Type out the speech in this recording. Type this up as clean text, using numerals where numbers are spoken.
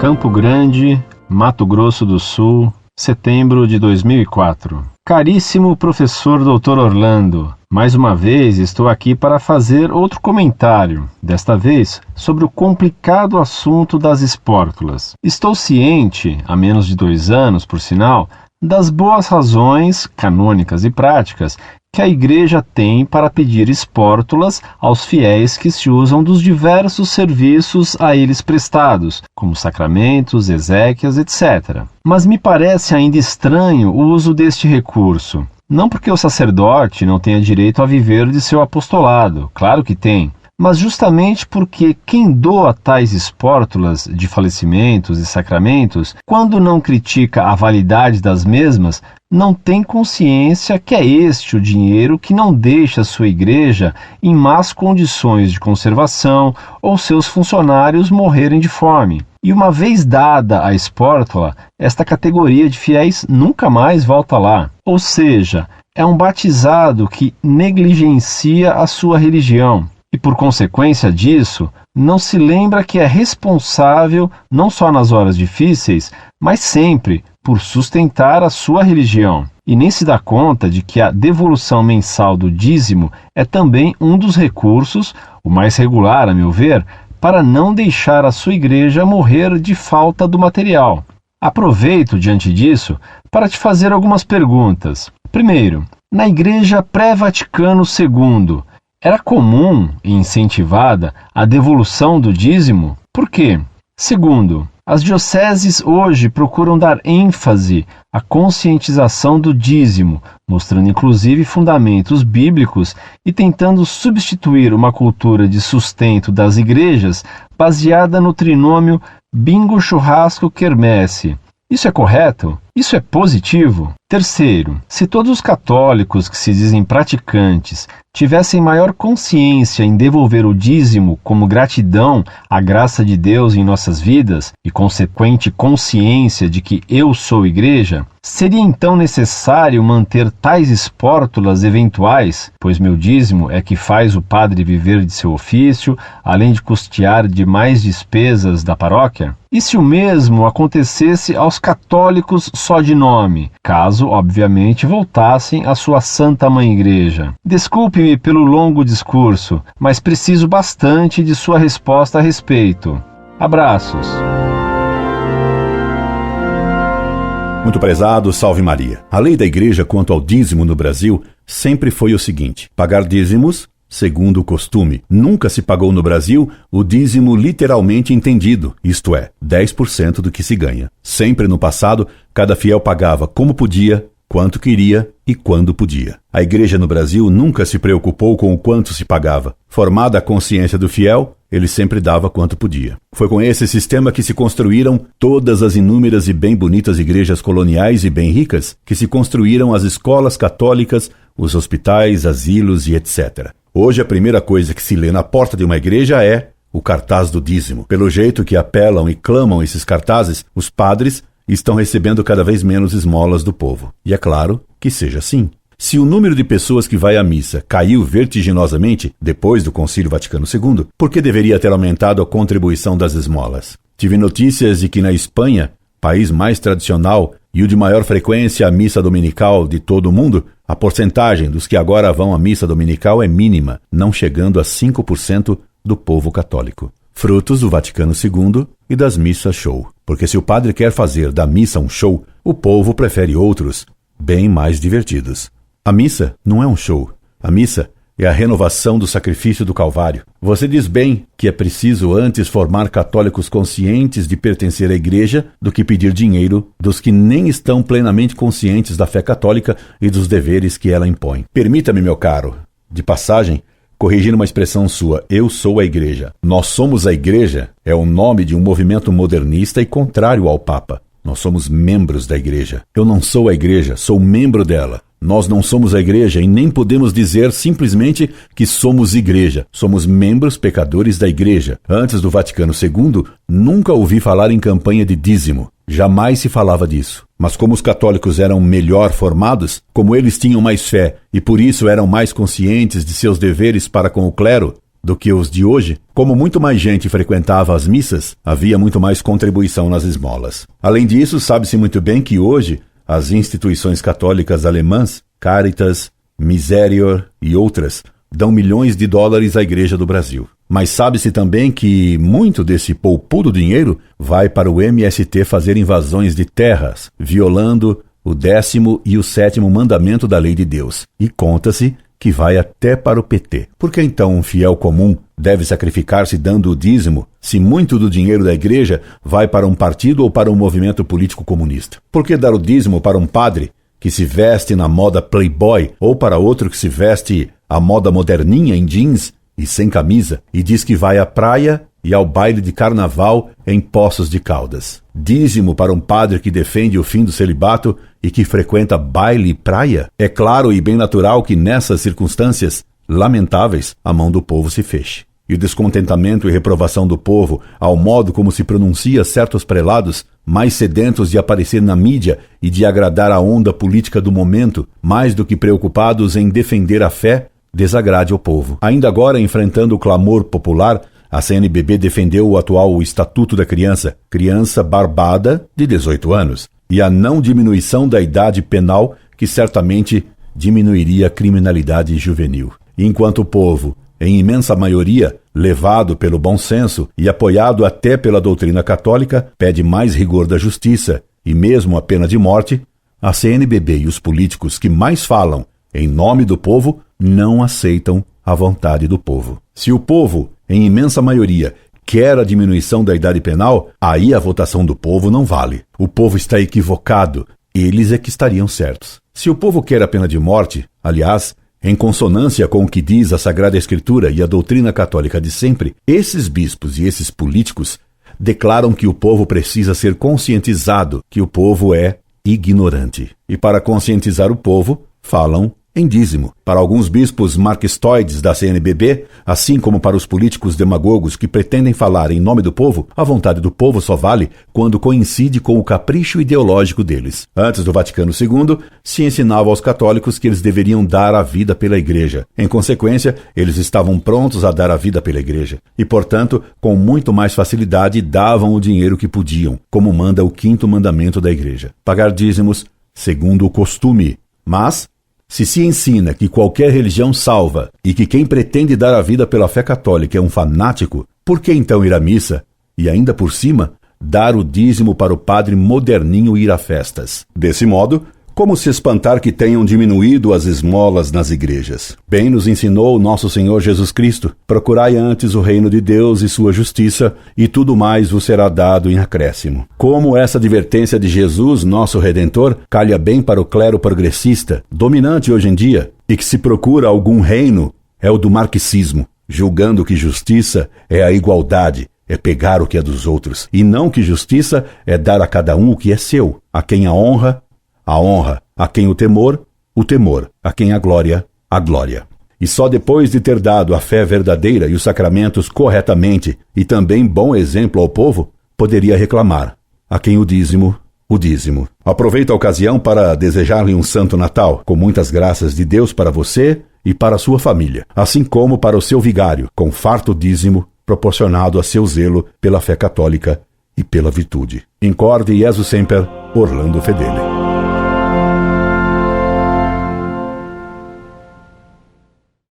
Campo Grande, Mato Grosso do Sul, setembro de 2004. Caríssimo professor Dr. Orlando, mais uma vez estou aqui para fazer outro comentário, desta vez sobre o complicado assunto das espórtulas. Estou ciente, há menos de 2 anos, por sinal, das boas razões, canônicas e práticas, que a Igreja tem para pedir espórtulas aos fiéis que se usam dos diversos serviços a eles prestados, como sacramentos, exéquias, etc. Mas me parece ainda estranho o uso deste recurso. Não porque o sacerdote não tenha direito a viver de seu apostolado, claro que tem, mas justamente porque quem doa tais espórtulas de falecimentos e sacramentos, quando não critica a validade das mesmas, não tem consciência que é este o dinheiro que não deixa sua igreja em más condições de conservação ou seus funcionários morrerem de fome. E uma vez dada a espórtula, esta categoria de fiéis nunca mais volta lá. Ou seja, é um batizado que negligencia a sua religião. E por consequência disso, não se lembra que é responsável, não só nas horas difíceis, mas sempre, por sustentar a sua religião. E nem se dá conta de que a devolução mensal do dízimo é também um dos recursos, o mais regular, a meu ver, para não deixar a sua igreja morrer de falta do material. Aproveito, diante disso, para te fazer algumas perguntas. Primeiro, na Igreja pré-Vaticano II, era comum e incentivada a devolução do dízimo? Por quê? Segundo, as dioceses hoje procuram dar ênfase à conscientização do dízimo, mostrando inclusive fundamentos bíblicos e tentando substituir uma cultura de sustento das igrejas baseada no trinômio bingo, churrasco, quermesse. Isso é correto? Isso é positivo? Terceiro, se todos os católicos que se dizem praticantes tivessem maior consciência em devolver o dízimo como gratidão à graça de Deus em nossas vidas e consequente consciência de que eu sou igreja, seria então necessário manter tais espórtulas eventuais, pois meu dízimo é que faz o padre viver de seu ofício, além de custear demais despesas da paróquia? E se o mesmo acontecesse aos católicos só de nome, caso, obviamente, voltassem à sua Santa Mãe Igreja? Desculpe-me pelo longo discurso, mas preciso bastante de sua resposta a respeito. Abraços. Muito prezado, salve Maria. A lei da Igreja quanto ao dízimo no Brasil sempre foi o seguinte: pagar dízimos segundo o costume. Nunca se pagou no Brasil o dízimo literalmente entendido, isto é, 10% do que se ganha. Sempre no passado, cada fiel pagava como podia, quanto queria e quando podia. A Igreja no Brasil nunca se preocupou com o quanto se pagava. Formada a consciência do fiel, ele sempre dava quanto podia. Foi com esse sistema que se construíram todas as inúmeras e bem bonitas igrejas coloniais e bem ricas, que se construíram as escolas católicas, os hospitais, asilos e etc. Hoje a primeira coisa que se lê na porta de uma igreja é o cartaz do dízimo. Pelo jeito que apelam e clamam esses cartazes, os padres estão recebendo cada vez menos esmolas do povo. E é claro que seja assim. Se o número de pessoas que vai à missa caiu vertiginosamente depois do Concílio Vaticano II, por que deveria ter aumentado a contribuição das esmolas? Tive notícias de que na Espanha, país mais tradicional e o de maior frequência à missa dominical de todo o mundo, a porcentagem dos que agora vão à missa dominical é mínima, não chegando a 5% do povo católico. Frutos do Vaticano II e das missas show. Porque se o padre quer fazer da missa um show, o povo prefere outros, bem mais divertidos. A missa não é um show. A missa é a renovação do sacrifício do Calvário. Você diz bem que é preciso antes formar católicos conscientes de pertencer à Igreja do que pedir dinheiro dos que nem estão plenamente conscientes da fé católica e dos deveres que ela impõe. Permita-me, meu caro, de passagem, corrigir uma expressão sua: eu sou a Igreja. Nós somos a Igreja é o nome de um movimento modernista e contrário ao Papa. Nós somos membros da Igreja. Eu não sou a Igreja, sou membro dela. Nós não somos a Igreja e nem podemos dizer simplesmente que somos Igreja. Somos membros pecadores da Igreja. Antes do Vaticano II, nunca ouvi falar em campanha de dízimo. Jamais se falava disso. Mas como os católicos eram melhor formados, como eles tinham mais fé e por isso eram mais conscientes de seus deveres para com o clero, do que os de hoje, como muito mais gente frequentava as missas, havia muito mais contribuição nas esmolas. Além disso, sabe-se muito bem que hoje as instituições católicas alemãs, Caritas, Miserior e outras, dão milhões de dólares à Igreja do Brasil. Mas sabe-se também que muito desse poupudo dinheiro vai para o MST fazer invasões de terras, violando o 10º e o 7º mandamento da lei de Deus. E conta-se que vai até para o PT. Por que então um fiel comum deve sacrificar-se dando o dízimo, se muito do dinheiro da igreja vai para um partido ou para um movimento político comunista? Por que dar o dízimo para um padre que se veste na moda playboy ou para outro que se veste à moda moderninha em jeans e sem camisa e diz que vai à praia e ao baile de carnaval em Poços de Caldas? Dízimo para um padre que defende o fim do celibato e que frequenta baile e praia? É claro e bem natural que nessas circunstâncias lamentáveis a mão do povo se feche. E o descontentamento e reprovação do povo ao modo como se pronuncia certos prelados, mais sedentos de aparecer na mídia e de agradar a onda política do momento, mais do que preocupados em defender a fé, desagrade ao povo. Ainda agora, enfrentando o clamor popular, a CNBB defendeu o atual Estatuto da Criança, criança barbada de 18 anos, e a não diminuição da idade penal, que certamente diminuiria a criminalidade juvenil. Enquanto o povo, em imensa maioria, levado pelo bom senso e apoiado até pela doutrina católica, pede mais rigor da justiça e mesmo a pena de morte, a CNBB e os políticos que mais falam em nome do povo não aceitam a vontade do povo. Se o povo, em imensa maioria, quer a diminuição da idade penal, aí a votação do povo não vale. O povo está equivocado, eles é que estariam certos. Se o povo quer a pena de morte, aliás, em consonância com o que diz a Sagrada Escritura e a doutrina católica de sempre, esses bispos e esses políticos declaram que o povo precisa ser conscientizado, que o povo é ignorante. E para conscientizar o povo, falam em dízimo. Para alguns bispos marxistoides da CNBB, assim como para os políticos demagogos que pretendem falar em nome do povo, a vontade do povo só vale quando coincide com o capricho ideológico deles. Antes do Vaticano II, se ensinava aos católicos que eles deveriam dar a vida pela Igreja. Em consequência, eles estavam prontos a dar a vida pela Igreja. E, portanto, com muito mais facilidade, davam o dinheiro que podiam, como manda o 5º mandamento da Igreja: pagar dízimos segundo o costume. Mas se ensina que qualquer religião salva e que quem pretende dar a vida pela fé católica é um fanático, por que então ir à missa e, ainda por cima, dar o dízimo para o padre moderninho ir a festas? Desse modo, como se espantar que tenham diminuído as esmolas nas igrejas? Bem nos ensinou nosso Senhor Jesus Cristo: procurai antes o reino de Deus e sua justiça, e tudo mais vos será dado em acréscimo. Como essa advertência de Jesus, nosso Redentor, calha bem para o clero progressista, dominante hoje em dia, e que se procura algum reino, é o do marxismo, julgando que justiça é a igualdade, é pegar o que é dos outros, e não que justiça é dar a cada um o que é seu, a quem a honra, a quem o temor, a quem a glória. E só depois de ter dado a fé verdadeira e os sacramentos corretamente e também bom exemplo ao povo, poderia reclamar: a quem o dízimo. Aproveito a ocasião para desejar-lhe um Santo Natal, com muitas graças de Deus para você e para a sua família, assim como para o seu vigário, com farto dízimo proporcionado a seu zelo pela fé católica e pela virtude. Incorde Jesus Semper, Orlando Fedeli.